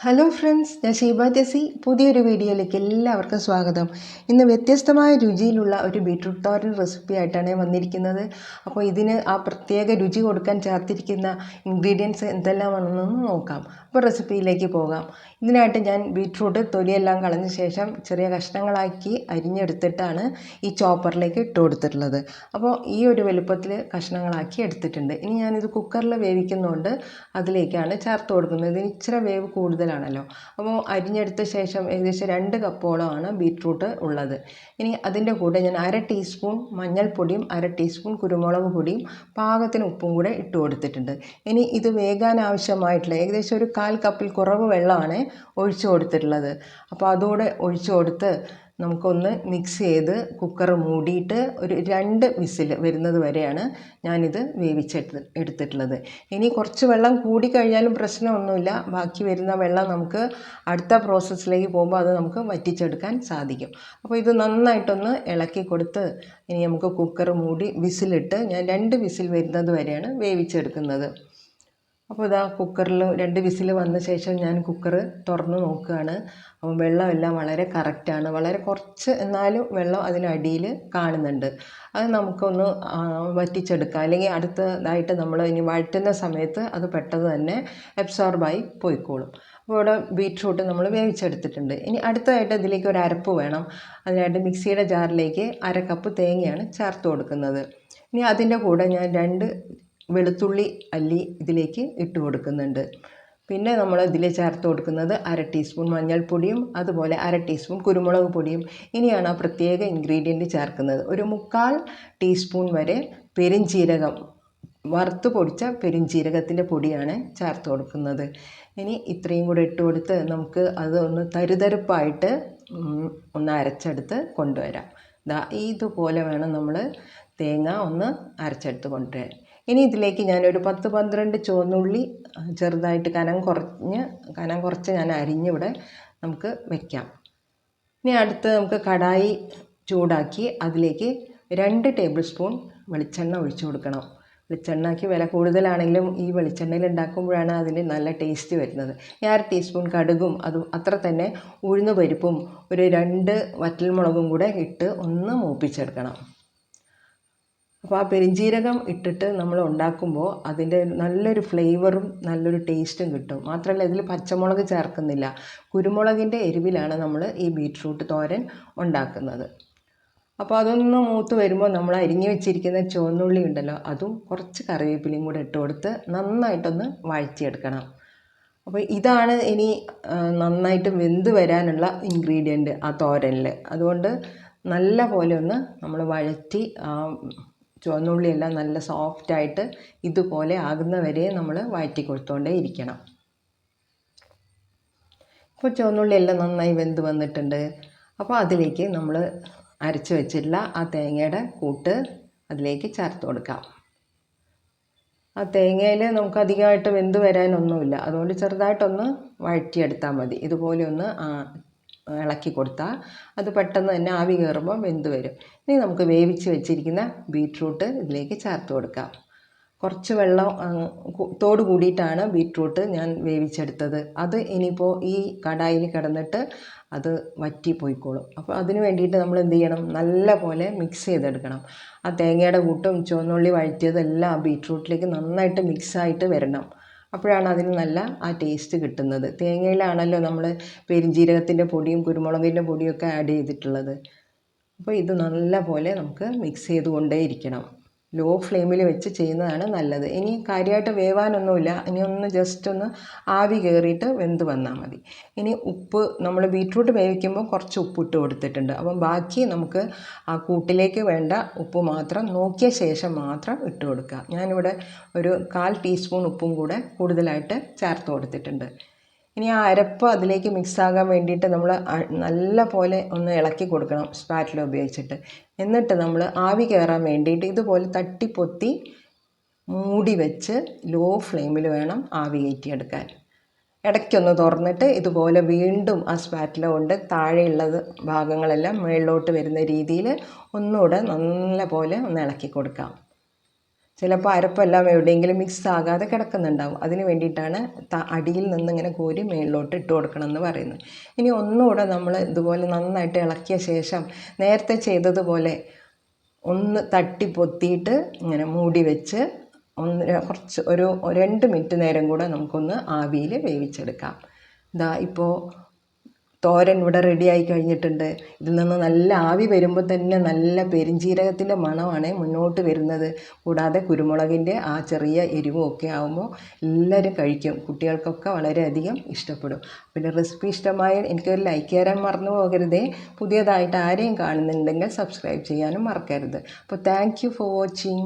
Hello friends, ഞാൻ ഷീബ ജെസി. പുതിയൊരു വീഡിയോയിലേക്ക് എല്ലാവർക്കും സ്വാഗതം. ഇന്ന് വ്യത്യസ്തമായ രുചിയിലുള്ള ഒരു ബീട്രൂട്ട് തോരൻ റെസിപ്പി ആയിട്ടാണ് ഞാൻ വന്നിരിക്കുന്നത്. അപ്പോൾ ഇതിന് ആ പ്രത്യേക രുചി കൊടുക്കാൻ ചേർത്തിരിക്കുന്ന ഇൻഗ്രീഡിയൻസ് എന്തെല്ലാമാണെന്ന് നോക്കാം. അപ്പോൾ റെസിപ്പിയിലേക്ക് പോകാം. ഇതിനായിട്ട് ഞാൻ ബീട്രൂട്ട് തൊലിയെല്ലാം കളഞ്ഞ ശേഷം ചെറിയ കഷ്ണങ്ങളാക്കി അരിഞ്ഞെടുത്തിട്ടാണ് ഈ ചോപ്പറിലേക്ക് ഇട്ട് കൊടുത്തിട്ടുള്ളത്. അപ്പോൾ ഈ ഒരു വലുപ്പത്തിൽ കഷ്ണങ്ങളാക്കി എടുത്തിട്ടുണ്ട്. ഇനി ഞാനിത് കുക്കറിൽ വേവിക്കുന്നതുകൊണ്ട് അതിലേക്കാണ് ചേർത്ത് കൊടുക്കുന്നത്. ഇതിന് ഇച്ചിരി വേവ് കൂടുതലാണല്ലോ. അപ്പോൾ അരിഞ്ഞെടുത്ത ശേഷം ഏകദേശം 2 കപ്പോളമാണ് ബീട്രൂട്ട് ഉള്ളത്. ഇനി അതിൻ്റെ കൂടെ ഞാൻ 1/2 ടീസ്പൂൺ മഞ്ഞൾപ്പൊടിയും 1/2 ടീസ്പൂൺ കുരുമുളക് പൊടിയും പാകത്തിന് ഉപ്പും കൂടെ ഇട്ട് കൊടുത്തിട്ടുണ്ട്. ഇനി ഇത് വേകാൻ ആവശ്യമായിട്ടുള്ള ഏകദേശം ഒരു 1/4 കപ്പിൽ കുറവ് വെള്ളമാണ് ഒഴിച്ചു കൊടുത്തിട്ടുള്ളത്. അപ്പോൾ അതുകൂടെ ഒഴിച്ചു കൊടുത്ത് നമുക്കൊന്ന് മിക്സ് ചെയ്ത് കുക്കർ മൂടിയിട്ട് ഒരു 2 വിസിൽ വരുന്നത് വരെയാണ് ഞാനിത് എടുത്തിട്ടുള്ളത്. ഇനി കുറച്ച് വെള്ളം കൂടിക്കഴിഞ്ഞാലും പ്രശ്നമൊന്നുമില്ല. ബാക്കി വരുന്ന വെള്ളം നമുക്ക് അടുത്ത പ്രോസസ്സിലേക്ക് പോകുമ്പോൾ അത് നമുക്ക് വറ്റിച്ചെടുക്കാൻ സാധിക്കും. അപ്പോൾ ഇത് നന്നായിട്ടൊന്ന് ഇളക്കി കൊടുത്ത് ഇനി നമുക്ക് കുക്കർ മൂടി വിസിലിട്ട് ഞാൻ 2 വിസിൽ വരുന്നത് വരെയാണ് വേവിച്ചെടുക്കുന്നത്. അപ്പോൾ ഇതാ കുക്കറിൽ 2 വിസിൽ വന്ന ശേഷം ഞാൻ കുക്കർ തുറന്ന് നോക്കുകയാണ്. അപ്പോൾ വെള്ളമെല്ലാം വളരെ കറക്റ്റാണ്. വളരെ കുറച്ച് എന്നാലും വെള്ളം അതിനടിയിൽ കാണുന്നുണ്ട്. അത് നമുക്കൊന്ന് വറ്റിച്ചെടുക്കാം. അല്ലെങ്കിൽ അടുത്തതായിട്ട് നമ്മൾ ഇനി വഴറ്റുന്ന സമയത്ത് അത് പെട്ടെന്ന് തന്നെ അബ്സോർബായി പോയിക്കോളും. അപ്പോൾ ഇവിടെ ബീറ്റ്റൂട്ട് നമ്മൾ വേവിച്ചെടുത്തിട്ടുണ്ട്. ഇനി അടുത്തതായിട്ട് ഇതിലേക്ക് ഒരു അരപ്പ് വേണം. അതിനായിട്ട് മിക്സിയുടെ ജാറിലേക്ക് 1/2 കപ്പ് തേങ്ങയാണ് ചേർത്ത് കൊടുക്കുന്നത്. ഇനി അതിൻ്റെ കൂടെ ഞാൻ 2 വെളുത്തുള്ളി അല്ലി ഇതിലേക്ക് ഇട്ട് കൊടുക്കുന്നുണ്ട്. പിന്നെ നമ്മൾ ഇതിൽ ചേർത്ത് കൊടുക്കുന്നത് 1/2 ടീസ്പൂൺ മഞ്ഞൾപ്പൊടിയും അതുപോലെ 1/2 ടീസ്പൂൺ കുരുമുളക് പൊടിയും. ഇനിയാണ് ആ പ്രത്യേക ഇൻഗ്രീഡിയൻറ്റ് ചേർക്കുന്നത്. ഒരു 1/4 ടീസ്പൂൺ വരെ പെരുംജീരകം, വറുത്ത് പൊടിച്ച പെരുംജീരകത്തിൻ്റെ പൊടിയാണ് ചേർത്ത് കൊടുക്കുന്നത്. ഇനി ഇത്രയും കൂടെ ഇട്ട് കൊടുത്ത് നമുക്ക് അത് ഒന്ന് തരുതരുപ്പായിട്ട് ഒന്ന് അരച്ചെടുത്ത് കൊണ്ടുവരാം. ഇതുപോലെ വേണം നമ്മൾ തേങ്ങ ഒന്ന് അരച്ചെടുത്ത് കൊണ്ടുവരാൻ. ഇനി ഇതിലേക്ക് ഞാനൊരു 10-12 ചുവന്നുള്ളി ചെറുതായിട്ട് കനം കുറച്ച് ഞാൻ അരിഞ്ഞിവിടെ നമുക്ക് വയ്ക്കാം. ഇനി അടുത്ത് നമുക്ക് കടായി ചൂടാക്കി അതിലേക്ക് 2 ടേബിൾ സ്പൂൺ വെളിച്ചെണ്ണ ഒഴിച്ചു കൊടുക്കണം. വെളിച്ചെണ്ണയ്ക്ക് വില കൂടുതലാണെങ്കിലും ഈ വെളിച്ചെണ്ണയിൽ ഉണ്ടാക്കുമ്പോഴാണ് അതിന് നല്ല ടേസ്റ്റ് വരുന്നത്. 1/2 ടീസ്പൂൺ കടുകും അത്ര തന്നെ ഉഴുന്ന് പരിപ്പും ഒരു 2 വറ്റൽമുളകും കൂടെ ഇട്ട് ഒന്ന് മൂപ്പിച്ചെടുക്കണം. അപ്പോൾ ആ പെരുംജീരകം ഇട്ടിട്ട് നമ്മൾ ഉണ്ടാക്കുമ്പോൾ അതിൻ്റെ നല്ലൊരു ഫ്ലേവറും നല്ലൊരു ടേസ്റ്റും കിട്ടും. മാത്രമല്ല ഇതിൽ പച്ചമുളക് ചേർക്കുന്നില്ല. കുരുമുളകിൻ്റെ എരിവിലാണ് നമ്മൾ ഈ ബീറ്റ്റൂട്ട് തോരൻ ഉണ്ടാക്കുന്നത്. അപ്പോൾ അതൊന്ന് മൂത്ത് വരുമ്പോൾ നമ്മൾ അരിഞ്ഞു വെച്ചിരിക്കുന്ന ചുവന്നുള്ളി ഉണ്ടല്ലോ, അതും കുറച്ച് കറിവേപ്പിലയും കൂടെ ഇട്ട് കൊടുത്ത് നന്നായിട്ടൊന്ന് വഴറ്റിയെടുക്കണം. അപ്പോൾ ഇതാണ് ഇനി നന്നായിട്ട് വെന്ത് വരാനുള്ള ഇൻഗ്രീഡിയൻറ്റ് ആ തോരനിൽ. അതുകൊണ്ട് നല്ല പോലെ ഒന്ന് നമ്മൾ വഴറ്റി ചുവന്നുള്ളിയെല്ലാം നല്ല സോഫ്റ്റായിട്ട് ഇതുപോലെ ആകുന്ന വരെ നമ്മൾ വഴറ്റി കൊടുത്തുകൊണ്ടേ ഇരിക്കണം. ഇപ്പോൾ ചുവന്നുള്ളിയെല്ലാം നന്നായി വെന്ത് വന്നിട്ടുണ്ട്. അപ്പോൾ അതിലേക്ക് നമ്മൾ അരച്ച് വെച്ചിട്ടുള്ള ആ തേങ്ങയുടെ കൂട്ട് അതിലേക്ക് ചേർത്ത് കൊടുക്കാം. ആ തേങ്ങയിൽ നമുക്ക് അധികമായിട്ട് വെന്ത് വരാനൊന്നുമില്ല. അതുകൊണ്ട് ചെറുതായിട്ടൊന്ന് വഴറ്റിയെടുത്താൽ മതി. ഇതുപോലെ ഒന്ന് ഇളക്കി കൊടുത്താൽ അത് പെട്ടെന്ന് തന്നെ ആവി കയറുമ്പോൾ വെന്ത് വരും. ഇനി നമുക്ക് വേവിച്ച് വെച്ചിരിക്കുന്ന ബീറ്റ്റൂട്ട് ഇതിലേക്ക് ചേർത്ത് കൊടുക്കാം. കുറച്ച് വെള്ളം തോട് കൂടിയിട്ടാണ് ബീറ്റ്റൂട്ട് ഞാൻ വേവിച്ചെടുത്തത്. അത് ഇനിയിപ്പോൾ ഈ കടായിൽ കിടന്നിട്ട് അത് വറ്റിപ്പോയിക്കോളും. അപ്പോൾ അതിന് വേണ്ടിയിട്ട് നമ്മൾ എന്ത് ചെയ്യണം, നല്ല പോലെ മിക്സ് ചെയ്തെടുക്കണം. ആ തേങ്ങയുടെ കൂട്ടും ചുവന്നുള്ളി വഴറ്റിയതെല്ലാം ആ ബീറ്റ്റൂട്ടിലേക്ക് നന്നായിട്ട് മിക്സായിട്ട് വരണം. അപ്പോഴാണ് അതിന് നല്ല ആ ടേസ്റ്റ് കിട്ടുന്നത്. തേങ്ങയിലാണല്ലോ നമ്മൾ പെരുംജീരകത്തിൻ്റെ പൊടിയും കുരുമുളകിൻ്റെ പൊടിയൊക്കെ ആഡ് ചെയ്തിട്ടുള്ളത്. അപ്പോൾ ഇത് നല്ല പോലെ നമുക്ക് മിക്സ് ചെയ്തുകൊണ്ടേ ഇരിക്കണം. ലോ ഫ്ലെയിമിൽ വെച്ച് ചെയ്യുന്നതാണ് നല്ലത്. ഇനി കാര്യമായിട്ട് വേവാനൊന്നുമില്ല. ഇനി ഒന്ന് ജസ്റ്റ് ഒന്ന് ആവി കയറിയിട്ട് വെന്ത് വന്നാൽ മതി. ഇനി ഉപ്പ് നമ്മൾ ബീറ്റ്റൂട്ട് വേവിക്കുമ്പോൾ കുറച്ച് ഉപ്പ് ഇട്ട് കൊടുത്തിട്ടുണ്ട്. അപ്പം ബാക്കി നമുക്ക് ആ കൂട്ടിലേക്ക് വേണ്ട ഉപ്പ് മാത്രം നോക്കിയ ശേഷം മാത്രം ഇട്ട് കൊടുക്കുക. ഞാനിവിടെ ഒരു 1/4 ടീസ്പൂൺ ഉപ്പും കൂടെ കൂടുതലായിട്ട് ചേർത്ത് കൊടുത്തിട്ടുണ്ട്. ഇനി ആ അരപ്പ് അതിലേക്ക് മിക്സാകാൻ വേണ്ടിയിട്ട് നമ്മൾ നല്ല പോലെ ഒന്ന് ഇളക്കി കൊടുക്കണം സ്പാറ്റില ഉപയോഗിച്ചിട്ട്. എന്നിട്ട് നമ്മൾ ആവി കയറാൻ വേണ്ടിയിട്ട് ഇതുപോലെ തട്ടിപ്പൊത്തി മൂടി വെച്ച് ലോ ഫ്ലെയിമിൽ വേണം ആവി കയറ്റിയെടുക്കാൻ. ഇടയ്ക്കൊന്ന് തുറന്നിട്ട് ഇതുപോലെ വീണ്ടും ആ സ്പാറ്റില കൊണ്ട് താഴെയുള്ളത് ഭാഗങ്ങളെല്ലാം മുകളിലോട്ട് വരുന്ന രീതിയിൽ ഒന്നുകൂടെ നല്ല പോലെ ഒന്ന് ഇളക്കി കൊടുക്കാം. ചിലപ്പോൾ അരപ്പെല്ലാം എവിടെയെങ്കിലും മിക്സ് ആകാതെ കിടക്കുന്നുണ്ടാവും. അതിന് വേണ്ടിയിട്ടാണ് അടിയിൽ നിന്ന് ഇങ്ങനെ കോരി മേളിലോട്ട് ഇട്ട് കൊടുക്കണം എന്ന് പറയുന്നത്. ഇനി ഒന്നുകൂടെ നമ്മൾ ഇതുപോലെ നന്നായിട്ട് ഇളക്കിയ ശേഷം നേരത്തെ ചെയ്തതുപോലെ ഒന്ന് തട്ടി പൊത്തിയിട്ട് ഇങ്ങനെ മൂടി വെച്ച് കുറച്ച് ഒരു 2 മിനിറ്റ് നേരം കൂടെ നമുക്കൊന്ന് ആവിയിൽ വേവിച്ചെടുക്കാം. ഇപ്പോൾ തോരൻ ഇവിടെ റെഡിയായി കഴിഞ്ഞിട്ടുണ്ട്. ഇതിൽ നിന്ന് നല്ല ആവി വരുമ്പോൾ തന്നെ നല്ല പെരുംജീരകത്തിൻ്റെ മണമാണ് മുന്നോട്ട് വരുന്നത്. കൂടാതെ കുരുമുളകിൻ്റെ ആ ചെറിയ എരിവും ഒക്കെ ആകുമ്പോൾ എല്ലാവരും കഴിക്കും. കുട്ടികൾക്കൊക്കെ വളരെയധികം ഇഷ്ടപ്പെടും. പിന്നെ റെസിപ്പി ഇഷ്ടമായ എനിക്കൊരു ലൈക്ക് തരാൻ മറന്നു പോകരുതേ. പുതിയതായിട്ട് ആരെയും കാണുന്നുണ്ടെങ്കിൽ സബ്സ്ക്രൈബ് ചെയ്യാനും മറക്കരുത്. അപ്പോൾ താങ്ക് യു ഫോർ വാച്ചിങ്.